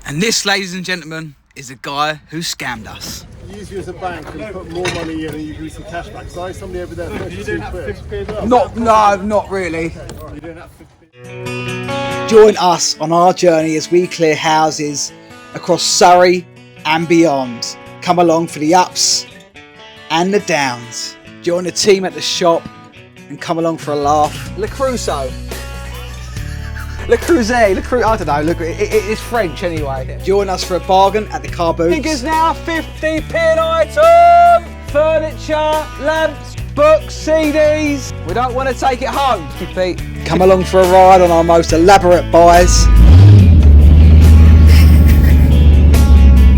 And this, ladies and gentlemen, is the guy who scammed us. Use you as a bank and put more money in and you give me some cash back. So I had somebody over there, you doing that 50p as well? Not really. You're doing that 50p. Join us on our journey as we clear houses across Surrey and beyond. Come along for the ups and the downs. Join the team at the shop and come along for a laugh. Le Crusoe. Le Creuset, I don't know, it's French anyway. Join us for a bargain at the Carboots. Figures now 50p an item! Furniture, lamps, books, CDs. We don't want to take it home. Come along for a ride on our most elaborate buys.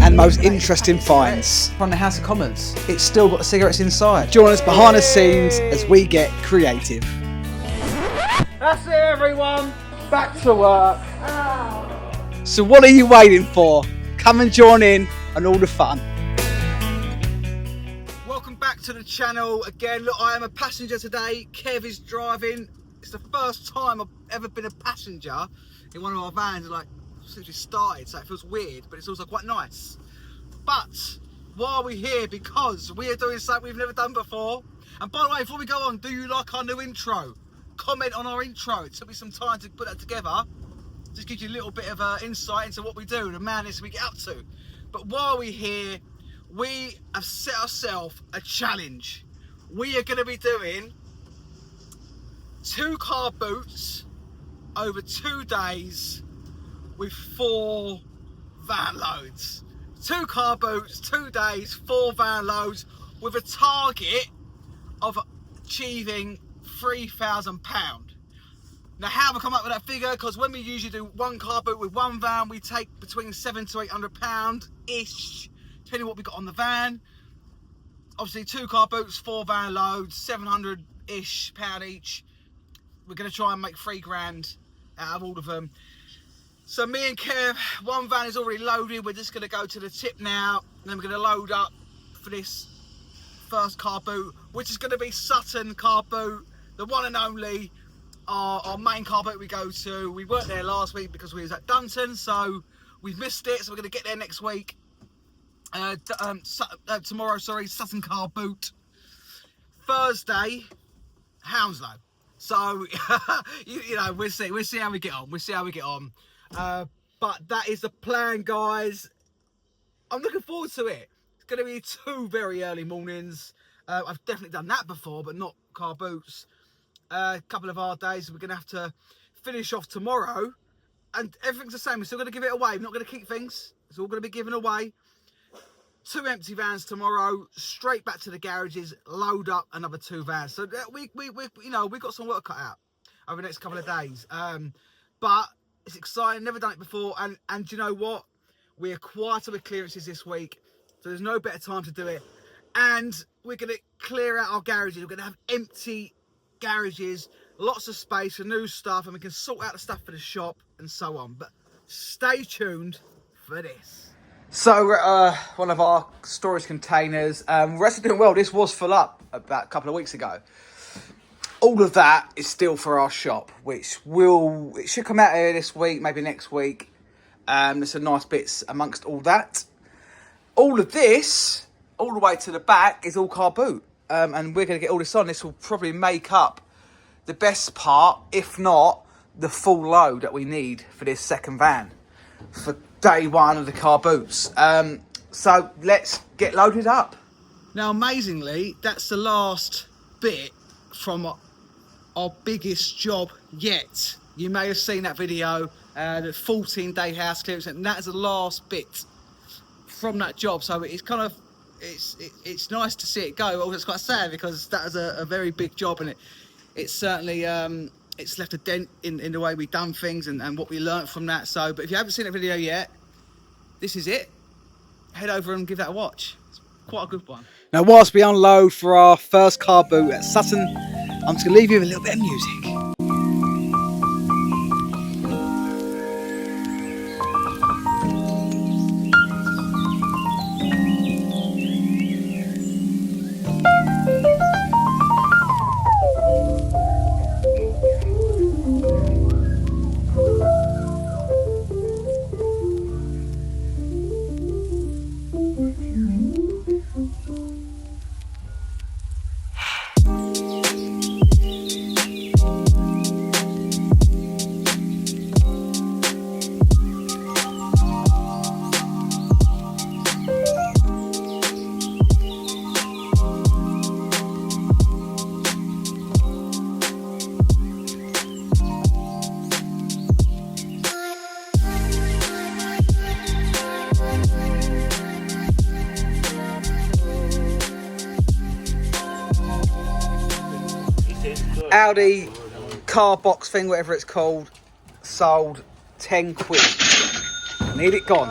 And most interesting finds. From the House of Commons, it's still got the cigarettes inside. Join us behind the scenes as we get creative. That's it, everyone. Back to work. So what are you waiting for? Come and join in on all the fun. Welcome back to the channel again. Look, I am a passenger today. Kev is driving. It's the first time I've ever been a passenger in one of our vans. Like, since we started, so it feels weird, but it's also quite nice. But why are we here? Because we are doing something we've never done before. And by the way, before we go on, do you like our new intro? Comment on our intro. It took me some time to put that together. Just gives you a little bit of insight into what we do and the madness we get up to. But while we're here, we have set ourselves a challenge. We are going to be doing 2 car boots over 2 days with 4 van loads. 2 car boots, 2 days, 4 van loads, with a target of achieving £3,000. Now, how have I come up with that figure? Because when we usually do 1 car boot with 1 van, we take between £700 to £800 ish, depending on what we got on the van. Obviously 2 car boots, 4 van loads, £700 ish each. We're going to try and make £3,000 out of all of them. So me and Kev, 1 van is already loaded. We're just going to go to the tip now, and then we're going to load up for this first car boot, which is going to be Sutton car boot, the one and only, our main car boot we go to. We weren't there last week because we was at Dunton, so we've missed it. So we're going to get there next week. Tomorrow, sorry, Sutton car boot. Thursday, Hounslow. So you know, we'll see how we get on. But that is the plan, guys. I'm looking forward to it. It's going to be 2 very early mornings. I've definitely done that before, but not car boots. A couple of hard days. We're going to have to finish off tomorrow, and everything's the same. We're still going to give it away. We're not going to keep things. It's all going to be given away. 2 empty vans tomorrow. Straight back to the garages. Load up another 2 vans. So we you know, we've got some work cut out over the next couple of days. But it's exciting. Never done it before. And you know what? We're quieter with clearances this week, so there's no better time to do it. And we're going to clear out our garages. We're going to have empty garages, lots of space for new stuff, and we can sort out the stuff for the shop and so on. But stay tuned for this. So one of our storage containers, we're actually doing well. This was full up about a couple of weeks ago. All of that is still for our shop, which it should come out here this week, maybe next week. There's some nice bits amongst all that. All of this, all the way to the back, is all car boot. And we're going to get all this on. This will probably make up the best part, if not the full load that we need for this second van for day 1 of the car boots. So let's get loaded up. Now, amazingly, that's the last bit from our biggest job yet. You may have seen that video, the 14-day house clearance, and that is the last bit from that job. So it's kind of, it's nice to see it go. Well, it's quite sad because that was a very big job, and it's certainly it's left a dent in the way we've done things and what we learnt from that. So, but if you haven't seen that video yet, this is it. Head over and give that a watch. It's quite a good one. Now, whilst we unload for our first car boot at Sutton, I'm just going to leave you with a little bit of music. Audi car box thing, whatever it's called, sold 10 quid. Need it gone.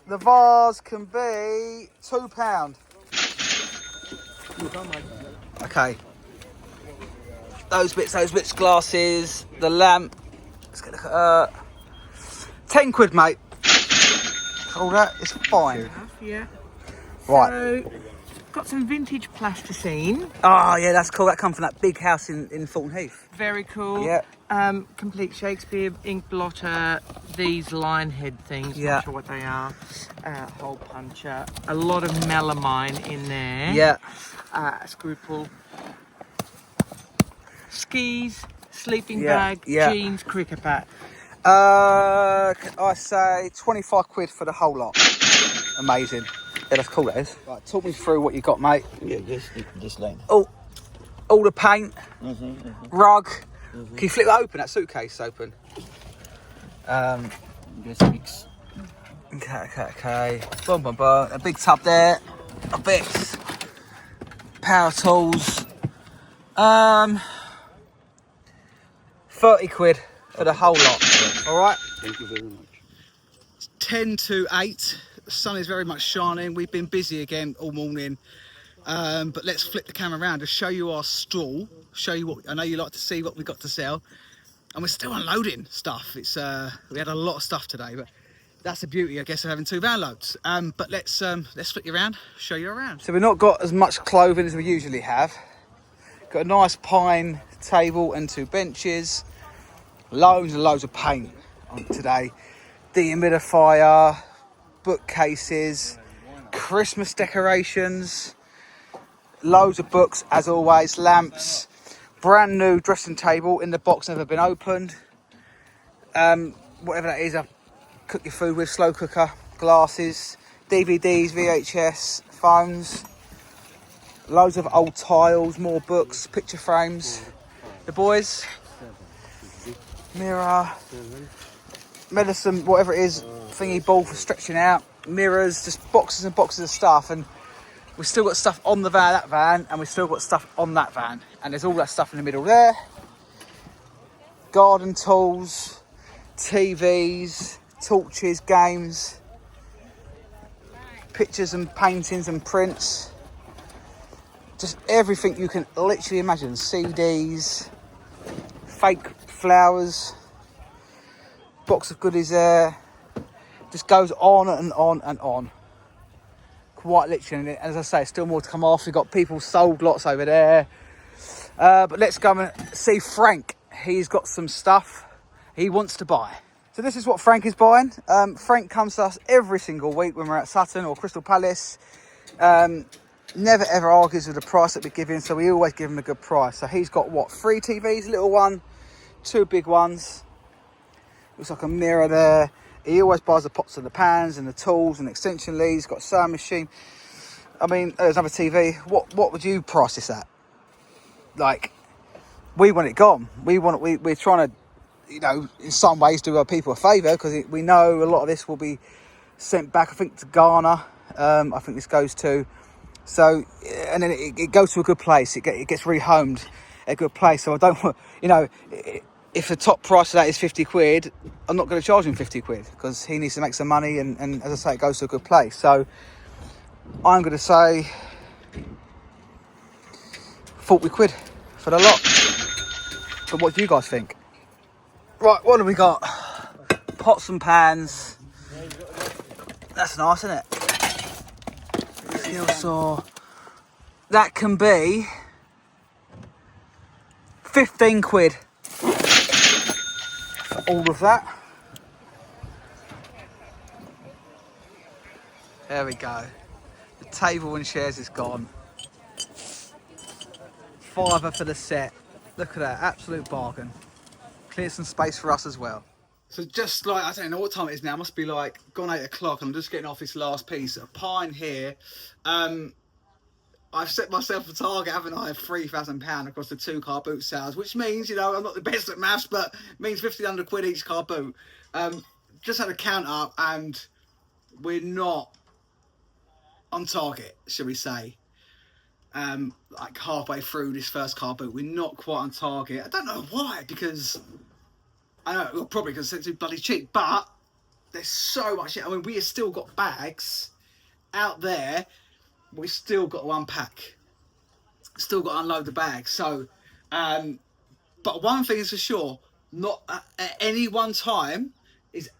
The vase can be £2. Okay. Those bits, glasses, the lamp. Let's get a look at 10 quid, mate. All that is fine. Yeah. Right. So, got some vintage plasticine. Oh, yeah, that's cool. That come from that big house in Fulton Heath. Very cool. Yeah. Complete Shakespeare ink blotter. These line head things. Yeah. Not sure what they are. Hole puncher. A lot of melamine in there. Yeah. Scruple. Skis. Sleeping Yeah, bag. yeah. Jeans. Cricket bat. I say 25 quid for the whole lot. Amazing. Yeah, that's cool, that is. Right, talk me through what you got, mate. Yeah, this line. All the paint, rug. Can you flip that open, that suitcase open? This mix. Okay. Boom. A big tub there. A bit. Power tools. 30 quid for the whole lot. All right. Thank you very much. 10 to 8. The sun is very much shining. We've been busy again all morning. But let's flip the camera around to show you our stall. Show you what I know you like to see what we got to sell. And we're still unloading stuff. It's we had a lot of stuff today, but that's the beauty, I guess, of having 2 van loads. But let's flip you around, show you around. So we've not got as much clothing as we usually have. Got a nice pine table and 2 benches. Loads and loads of paint on today. Dehumidifier, bookcases, Christmas decorations, loads of books as always, lamps, brand new dressing table in the box, never been opened. Whatever that is, I cook your food with, slow cooker, glasses, DVDs, VHS, phones, loads of old tiles, more books, picture frames. The boys, mirror, medicine, whatever it is, thingy ball for stretching out, mirrors, just boxes and boxes of stuff. And we've still got stuff on that van, and we've still got stuff on that van. And there's all that stuff in the middle there. Garden tools, TVs, torches, games, pictures and paintings and prints. Just everything you can literally imagine. CDs, fake flowers, box of goodies there. Just goes on and on and on. Quite literally. And as I say, still more to come off. We've got people sold lots over there. But let's go and see Frank. He's got some stuff he wants to buy. So this is what Frank is buying. Frank comes to us every single week when we're at Sutton or Crystal Palace. Never ever argues with the price that we give him, so we always give him a good price. So he's got what, 3 TVs, a little one, 2 big ones. Looks like a mirror there. He always buys the pots and the pans and the tools and extension leads. He's got a sewing machine. I mean, there's another TV. What would you price this at? Like, we want it gone. We're trying to, you know, in some ways do our people a favour, because we know a lot of this will be sent back, I think, to Ghana. I think this goes to. So, and then it goes to a good place. It gets rehomed at a good place. So I don't want, you know, if the top price of that is 50 quid, I'm not going to charge him 50 quid, because he needs to make some money. And as I say, it goes to a good place. So I'm going to say 40 quid for the lot. But what do you guys think? Right, what do we got? Pots and pans. That's nice, isn't it? Steel saw. That can be 15 quid for all of that. There we go. The table and chairs is gone. £5 for the set. Look at that, absolute bargain. Clear some space for us as well. So just like, I don't know what time it is now, it must be like gone 8 o'clock. I'm just getting off this last piece of pine here. I've set myself a target, haven't I, of £3,000 across the 2 car boot sales, which means, you know, I'm not the best at maths, but means 1,500 quid each car boot. Just had a count up and we're not on target, shall we say. like halfway through this first car boot. We're not quite on target. I don't know why, because I know, well, probably because it's too bloody cheap, but there's so much shit. I mean, we have still got bags out there. We've still got to unpack. Still got to unload the bags. So, but one thing is for sure, not at any one time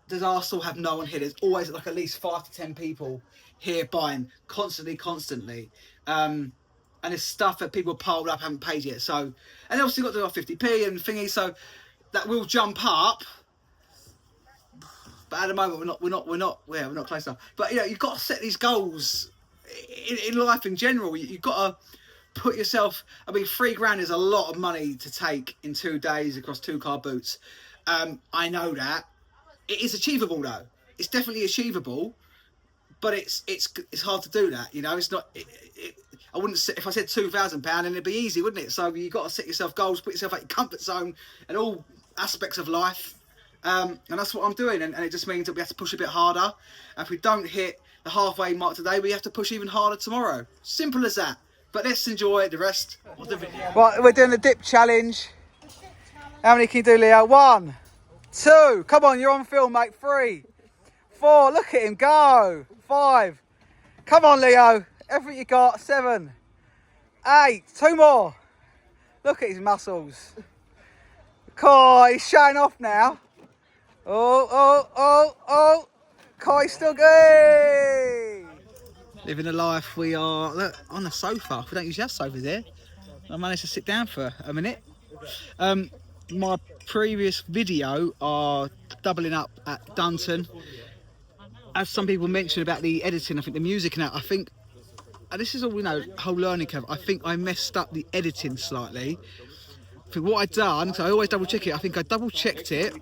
does Arsenal have no one here. There's always like at least 5 to 10 people here buying constantly. And there's stuff that people piled up, haven't paid yet. So, and obviously got to do our 50p and thingy. So that will jump up. But at the moment we're not close enough. But you know, you've got to set these goals in life in general. You've got to put yourself. I mean, £3 is a lot of money to take in 2 days across 2 car boots. I know that it is achievable though. It's definitely achievable, but it's hard to do that. You know, it's not. I wouldn't say, if I said £2,000, then it'd be easy, wouldn't it? So you've got to set yourself goals, put yourself out your comfort zone, and all aspects of life. And that's what I'm doing, and it just means that we have to push a bit harder. And if we don't hit the halfway mark today, we have to push even harder tomorrow. Simple as that. But let's enjoy the rest of the video. Right, we're doing the dip challenge. How many can you do, Leo? 1, 2. Come on, you're on film, mate. 3, 4. Look at him go. 5. Come on, Leo. Everything you got. 7, 8. 2 more. Look at his muscles. Kai, he's showing off now. Oh. Kai's still good. Living a life. We are on the sofa. We don't usually have sofas here. I managed to sit down for a minute. My previous video are doubling up at Dunton. As some people mentioned about the editing, I think the music and that, I think, and this is all, you know, whole learning curve. I think I messed up the editing slightly. For what I'd done, so I always double check it. I think I double checked it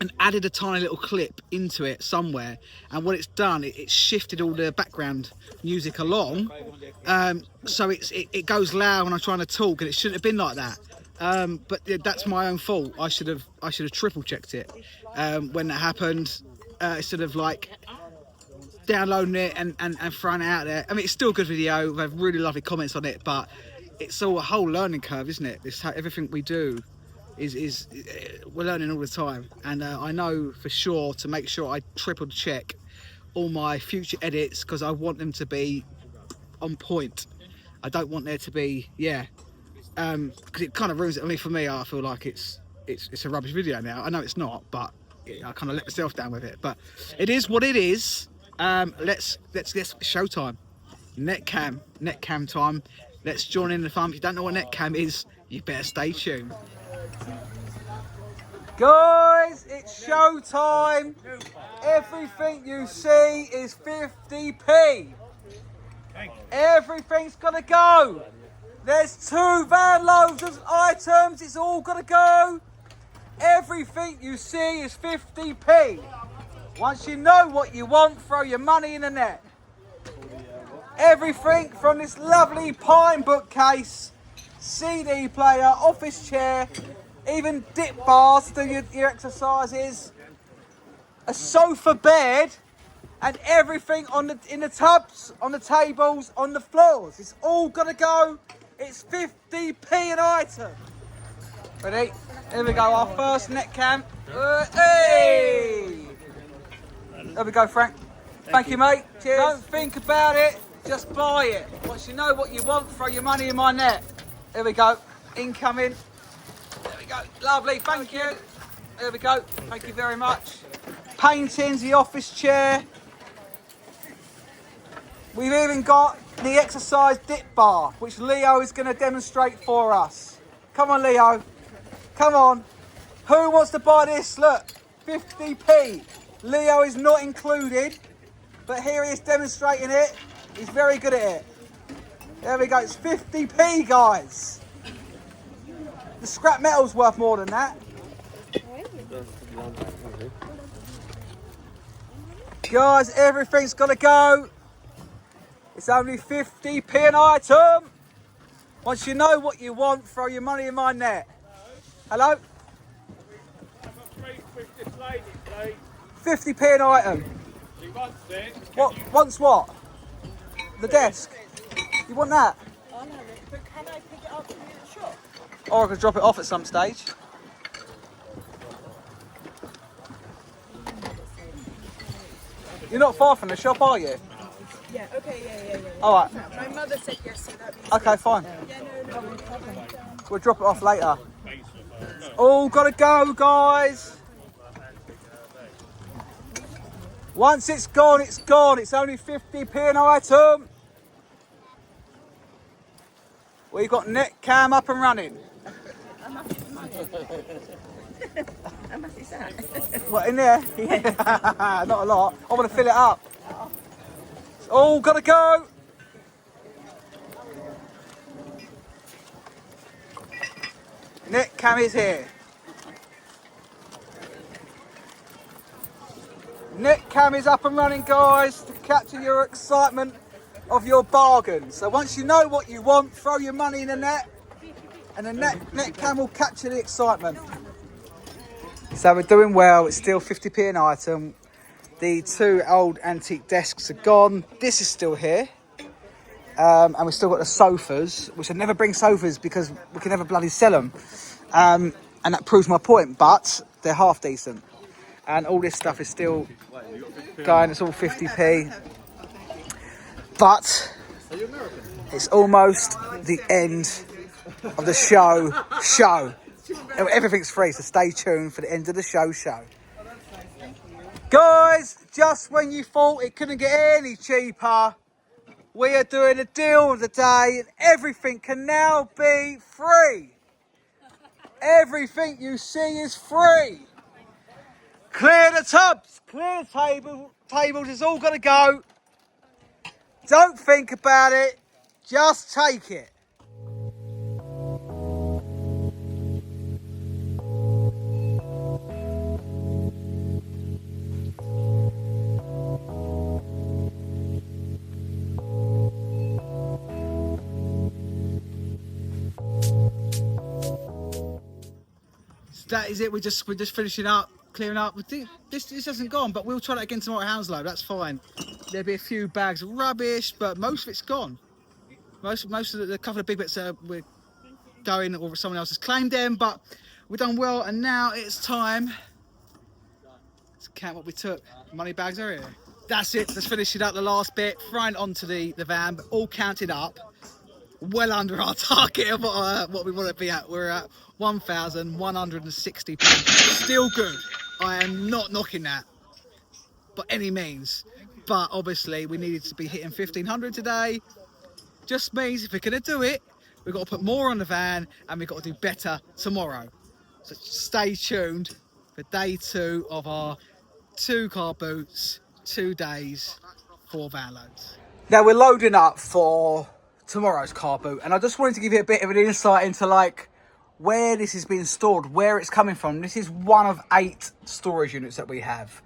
and added a tiny little clip into it somewhere. And what it's done, it shifted all the background music along. So it goes loud when I'm trying to talk, and it shouldn't have been like that. But yeah, that's my own fault. I should have triple checked it when that happened. Instead of like downloading it and throwing it out there. I mean, it's still a good video. We have really lovely comments on it, but it's all a whole learning curve, isn't it? This everything we do is we're learning all the time, and I know for sure to make sure I triple check all my future edits, because I want them to be on point. I don't want there to be because it kind of ruins it. I mean, for me, I feel like it's a rubbish video now. I know it's not, but I kind of let myself down with it. But it is what it is. Let's get showtime. Netcam time. Let's join in the fun. If you don't know what netcam is, you better stay tuned. Guys, it's showtime. Everything you see is 50p. Everything's gonna go. There's 2 van loads of items. It's all gonna go. Everything you see is 50p. Once you know what you want, throw your money in the net. Everything from this lovely pine bookcase, CD player, office chair, even dip bars to do your exercises, a sofa bed, and everything in the tubs, on the tables, on the floors. It's all gonna go. It's 50p an item. Ready? Here we go, our first net cam. Hey! There we go, Frank. Thank you, mate. Cheers. Don't think about it, just buy it. Once you know what you want, throw your money in my net. Here we go, incoming. There we go, lovely, thank you. There we go, thank you very much. Paintings, the office chair. We've even got the exercise dip bar, which Leo is going to demonstrate for us. Come on, Leo. Come on. Who wants to buy this? Look, 50p. Leo is not included, but here he is demonstrating it. He's very good at it. There we go. It's 50p, guys. The scrap metal's worth more than that. Guys, everything's got to go. It's only 50p an item. Once you know what you want, throw your money in my net. Hello? 50p an item. What? Wants what? The desk. You want that? I'll have it. But can I pick it up from the shop? Or I could drop it off at some stage. You're not far from the shop, are you? Yeah, okay, yeah. All right. My mother said yes, so that means Okay, fine. yeah, no problem. We'll drop it off later. All gotta go, guys. Once it's gone, it's gone. It's only 50p an item. We've got net cam up and running. How much is that? What, in there? Yeah. Not a lot. I want to fill it up. It's all gotta go. Net cam is here. Net cam is up and running, guys, to capture your excitement of your bargain. So once you know what you want, throw your money in the net, and the net cam will capture the excitement. So we're doing well. It's still 50p an item. The 2 old antique desks are gone. This is still here. And we've still got the sofas, which I never bring sofas because we can never bloody sell them. And that proves my point, but they're half decent. And all this stuff is still going, it's all 50p. But it's almost the end of the show. Everything's free, so stay tuned for the end of the show. Guys, just when you thought it couldn't get any cheaper, we are doing a deal of the day, and everything can now be free. Everything you see is free. Clear the tubs, clear the tables, it's all got to go. Don't think about it, just take it. That is it. We're just finishing up, clearing up. This hasn't gone, but we'll try that again tomorrow at Hounslow. That's fine. There'll be a few bags of rubbish, but most of it's gone. Most of the couple of big bits we're going, or someone else has claimed them, but we've done well. And now it's time to count what we took. Money bags are here. That's it. Let's finish it up. The last bit, throwing it onto the van, but all counted up. Well under our target of what we want to be at. We're at 1,160. Still good. I am not knocking that by any means. But obviously we needed to be hitting 1,500 today. Just means if we're going to do it, we've got to put more on the van and we've got to do better tomorrow. So stay tuned for day 2 of our 2 car boots, 2 days, 4 van loads. Now we're loading up for tomorrow's car boot, and I just wanted to give you a bit of an insight into like where this is being stored, where it's coming from. This is one of 8 storage units that we have.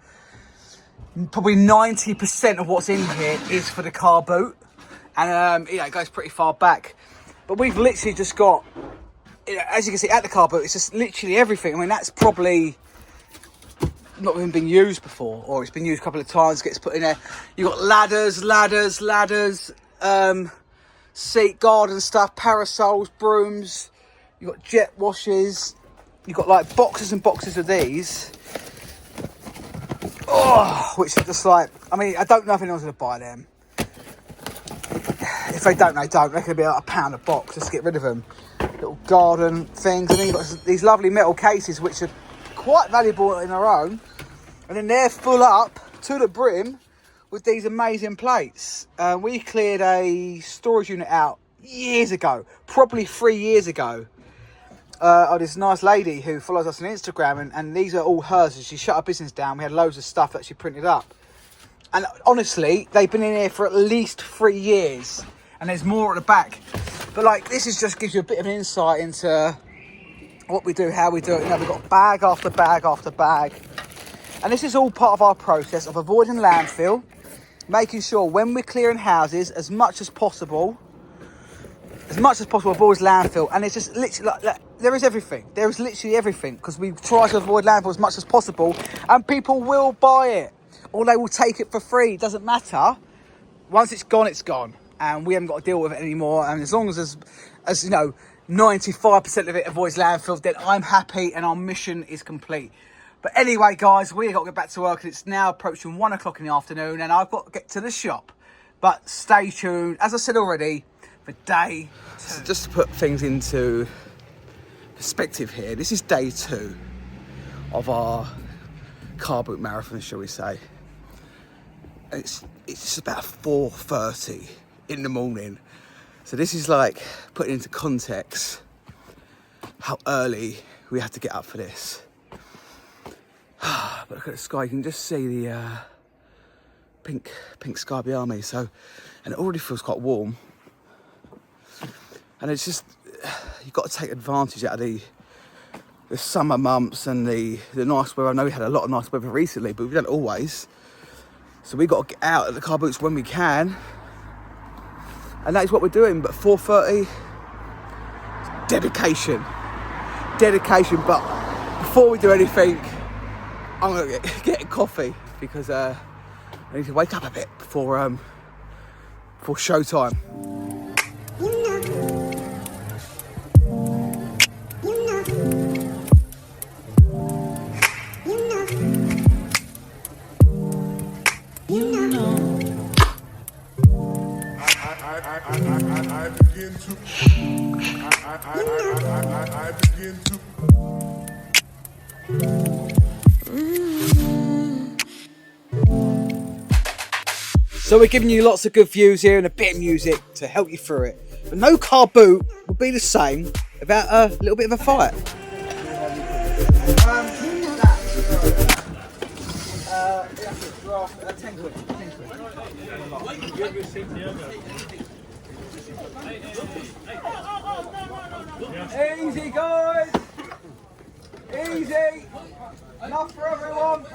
Probably 90% of what's in here is for the car boot, and it goes pretty far back. But we've literally just got, as you can see at the car boot, it's just literally everything. I mean, that's probably not even been used before, or it's been used a couple of times, gets put in there. You've got ladders, seat garden stuff, parasols, brooms. You've got jet washes. You've got like boxes and boxes of these. Oh, which is just like, I mean, I don't know if anyone's going to buy them. If they don't, they don't. They're going to be like £1 a box. Just get rid of them. Little garden things. And then you've got these lovely metal cases, which are quite valuable in their own. And then they're full up to the brim with these amazing plates. We cleared a storage unit out years ago, probably 3 years ago. This nice lady who follows us on Instagram, and these are all hers. She shut her business down. We had loads of stuff that she printed up. And honestly, they've been in here for at least 3 years. And there's more at the back. But like, this is just gives you a bit of an insight into what we do, how we do it. You know, we've got bag after bag after bag. And this is all part of our process of avoiding landfill, making sure when we're clearing houses, as much as possible avoids landfill. And it's just literally like there is everything. There is literally everything, because we try to avoid landfill as much as possible, and people will buy it, or they will take it for free. It doesn't matter. Once it's gone, it's gone. and we haven't got to deal with it anymore. And as long as 95% of it avoids landfills, then I'm happy and our mission is complete. But anyway, guys, we've got to get back to work. It's now approaching 1 o'clock in the afternoon and I've got to get to the shop. But stay tuned, as I said already, for day 2. So just to put things into perspective here, this is day 2 of our Carboot marathon, shall we say. And it's just about 4:30 in the morning. So this is like, putting into context how early we had to get up for this. But look at the sky, you can just see the pink sky behind me. So, and it already feels quite warm. And it's just, you've got to take advantage out of the summer months and the nice weather. I know we had a lot of nice weather recently, but we don't always. So we've got to get out at the Carboots when we can. And that is what we're doing. But 4:30, dedication. But before we do anything, I'm going to get coffee because I need to wake up a bit before showtime. I begin to. So we're giving you lots of good views here and a bit of music to help you through it. But no Carboot would be the same without a little bit of a fight. Easy guys, easy, enough for everyone.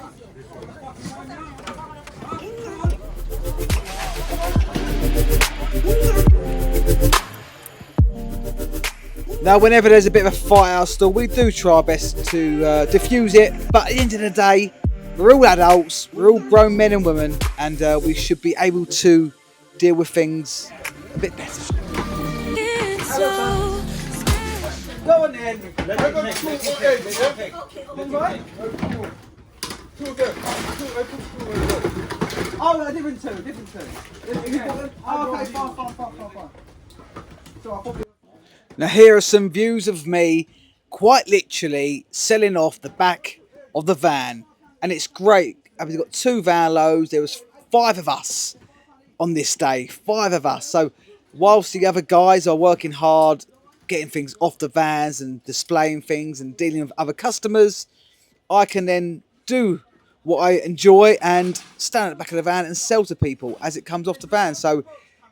Now whenever there's a bit of a fight out still, we do try our best to diffuse it, but at the end of the day, we're all adults, we're all grown men and women, and we should be able to deal with things a bit better. Go on then. Oh, a different two. Oh, okay, fine. So I'll probably... Now here are some views of me quite literally selling off the back of the van, and it's great. We've got 2 van loads. There was 5 of us on this day, 5 of us. So whilst the other guys are working hard getting things off the vans and displaying things and dealing with other customers, I can then do what I enjoy and stand at the back of the van and sell to people as it comes off the van. So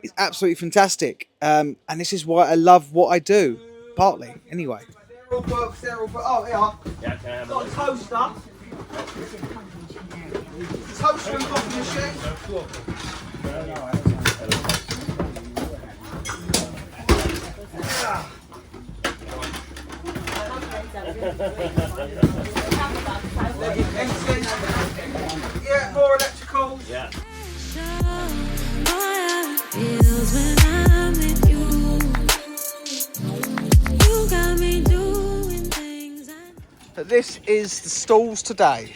it's absolutely fantastic, and this is why I love what I do, partly anyway. Oh, yeah. Got a toaster. Toaster and coffee machine. Yeah, more electricals. Yeah. But this is the stalls today.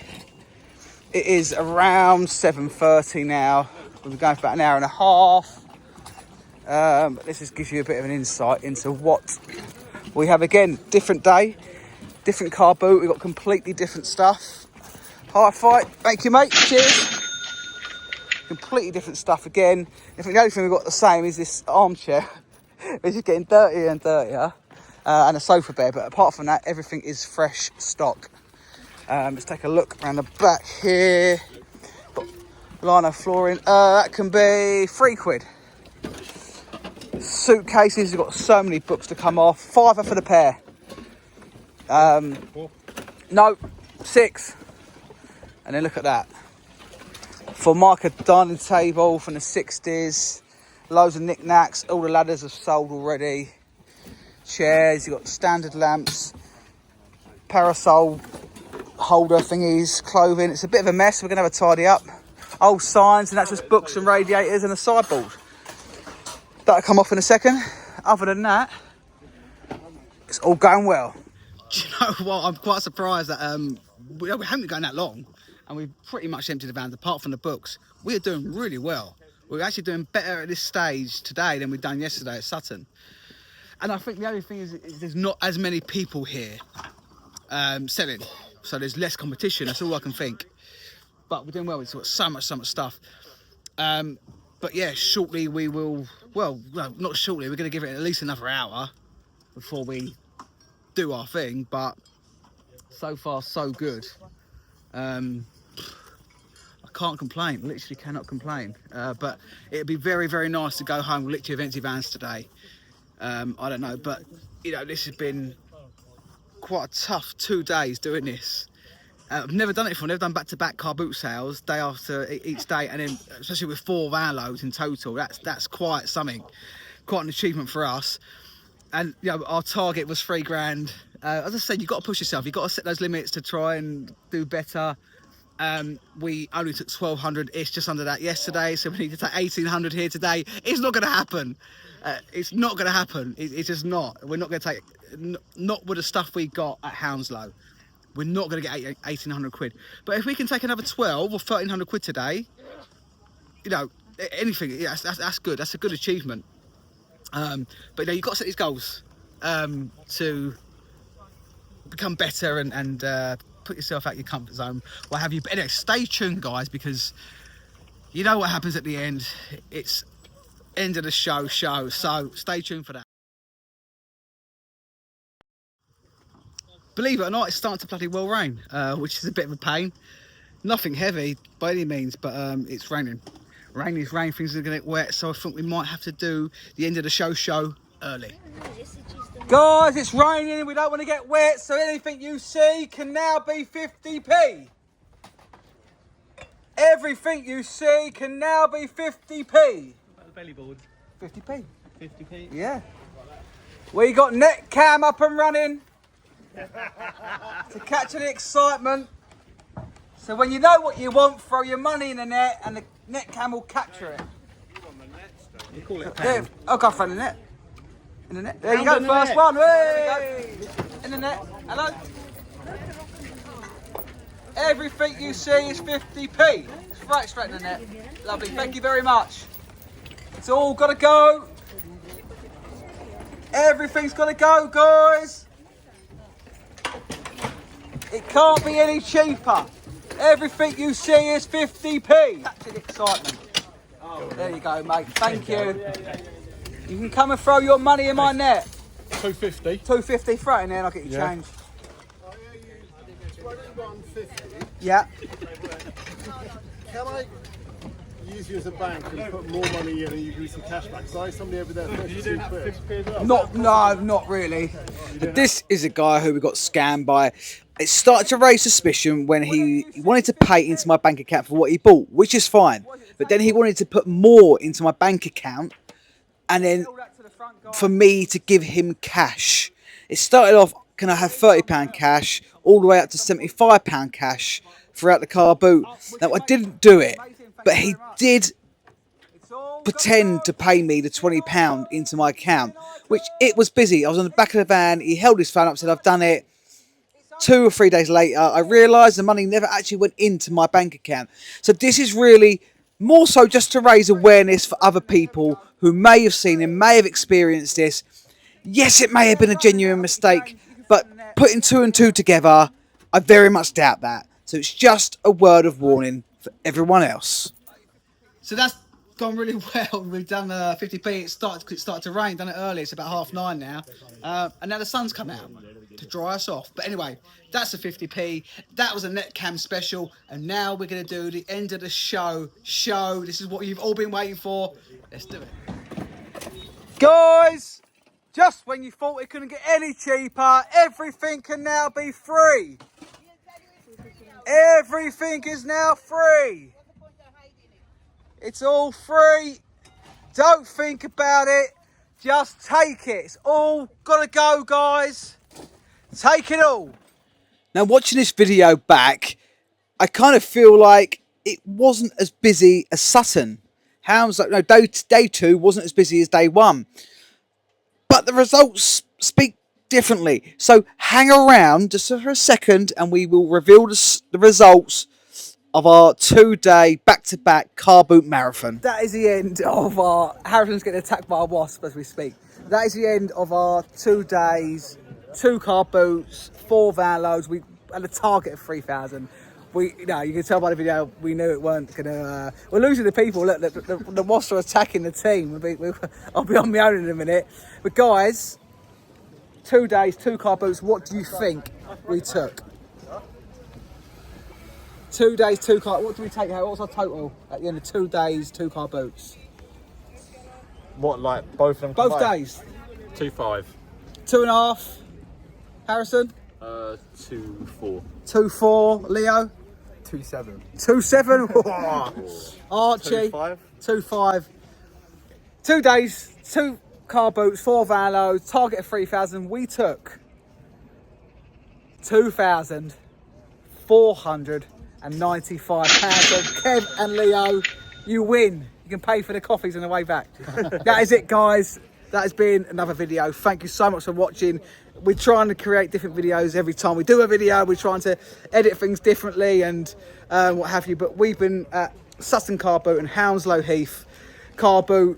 It is around 7:30 now. We've been going for about an hour and a half. But this just gives you a bit of an insight into what we have. Again, different day, different car boot. We've got completely different stuff. High fight. Thank you, mate. Cheers. Completely different stuff again. I think the only thing we've got the same is this armchair, which is getting dirtier and dirtier, and a sofa bed. But apart from that, everything is fresh stock. Let's take a look around the back here. Got lino flooring. That can be £3. Suitcases, we've got so many books to come off. £5 for the pair. No, £6. And then look at that. Formica dining table from the 60s. Loads of knickknacks. All the ladders have sold already. Chairs, you've got standard lamps. Parasol holder thingies. Clothing. It's a bit of a mess. We're going to have a tidy up. Old signs, and that's just books and radiators and a sideboard. That'll come off in a second. Other than that, it's all going well. Do you know what? I'm quite surprised that we haven't been going that long, and we've pretty much emptied the vans apart from the books. We're doing really well. We're actually doing better at this stage today than we've done yesterday at Sutton. And I think the only thing is there's not as many people here selling, so there's less competition. That's all I can think. But we're doing well. We've got so much stuff. But yeah, shortly we will. Well, not shortly. We're going to give it at least another hour before we do our thing. But so far, so good. I can't complain. Literally cannot complain. But it'd be very, very nice to go home with literally empty vans today. I don't know, but you know, this has been quite a tough 2 days doing this. I've never done it before. Never done back-to-back Carboot sales day after each day, and then especially with 4 van loads in total. That's quite something, quite an achievement for us. And you know, our target was $3,000. As I said, you've got to push yourself. You've got to set those limits to try and do better. We only took 1,200-ish, just under that yesterday, so we need to take 1,800 here today. It's not going to happen. It's not going to happen. It's just not. We're not going to take, not with the stuff we got at Hounslow. We're not going to get 1,800 quid. But if we can take another 12 or 1,300 quid today, you know, anything, yeah, that's good. That's a good achievement. But you know, you've got to set these goals to become better and put yourself out your comfort zone. What have you? But anyway, stay tuned, guys, because you know what happens at the end. It's end of the show. So stay tuned for that. Believe it or not, it's starting to bloody well rain, which is a bit of a pain. Nothing heavy by any means, but it's raining. Rain is rain, things are going to get wet, so I think we might have to do the end of the show early. Guys, it's raining, we don't want to get wet, so anything you see can now be 50p. Everything you see can now be 50p. What about the belly board? 50p. 50p? Yeah. We got net cam up and running to catch the excitement. So when you know what you want, throw your money in the net and the net cam will capture it. You call it a Yeah, pound. I'll go for the net. In the net. There you go, first one. Hey! In the net. Hello. Everything you see is 50p. Straight in the net. Lovely. Thank you very much. It's all got to go. Everything's got to go, guys. It can't be any cheaper. Everything you see is 50p. That's the excitement. There you go, mate. Thank you. You can come and throw your money in my net. 250. 250, throw it in there and I'll get you Yeah. change. Oh, yeah, you 2150. Yeah. Can I use you as a bank and put more money in and you give me some cash back? So I had somebody over there 32 quid. No, not really. This is a guy who we got scammed by. It started to raise suspicion when he wanted to pay into my bank account for what he bought, which is fine. But then he wanted to put more into my bank account and then for me to give him cash. It started off, can I have £30 cash, all the way up to £75 cash throughout the car boot. Now, I didn't do it, but he did pretend to pay me the £20 into my account, which it was busy. I was on the back of the van. He held his phone up, said, I've done it. 2 or 3 days later, I realised the money never actually went into my bank account. So this is really more so just to raise awareness for other people who may have seen him, may have experienced this. Yes, it may have been a genuine mistake, but putting 2 and 2 together, I very much doubt that. So it's just a word of warning for everyone else. So that's gone really well. We've done 50p. It started to rain. Done it early. It's about 9:30 now, and now the sun's come out to dry us off. But anyway, that's a 50p. That was a net cam special, and now we're going to do the end of the show. This is what you've all been waiting for. Let's do it, Guys, just when you thought it couldn't get any cheaper, everything can now be free. Everything is now free. It's all free. Don't think about it. Just take it. It's all gotta go, guys. Take it all. Now, watching this video back, I kind of feel like it wasn't as busy as Sutton. Hounslow, no, day 2 wasn't as busy as day 1. But the results speak differently. So hang around just for a second and we will reveal the results of our 2-day back-to-back Carboot marathon. That is the end of our... Harrison's getting attacked by a wasp as we speak. That is the end of our 2 days, 2 car boots, 4 van loads. We had a target of 3,000. You can tell by the video, we knew it weren't going to... we're losing the people. Look, the wasps are attacking the team. I'll be on my own in a minute. But guys, 2 days, 2 car boots. What do you think we took? 2 days, 2 car... What do we take? What was our total at the end of 2 days, 2 car boots? What, like both of them Both combined? days. 2.5. 2.5. Harrison? 2.4. 2.4. Leo? 2.7. 2.7. Archie? 2.5. 2.5. 2 days, 2 car boots, 4 van loads, target of 3,000. We took 2,495 pounds. So Kev and Leo, you win. You can pay for the coffees on the way back. That is it, guys. That has been another video. Thank you so much for watching. We're trying to create different videos every time we do a video. We're trying to edit things differently and what have you. But we've been at Sutton Carboot and Hounslow Heath Carboot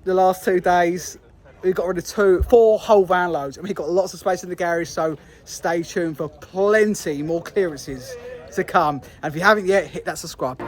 the last 2 days. We've got rid of 4 whole van loads. And we've got lots of space in the garage. So stay tuned for plenty more clearances to come. And if you haven't yet, hit that subscribe.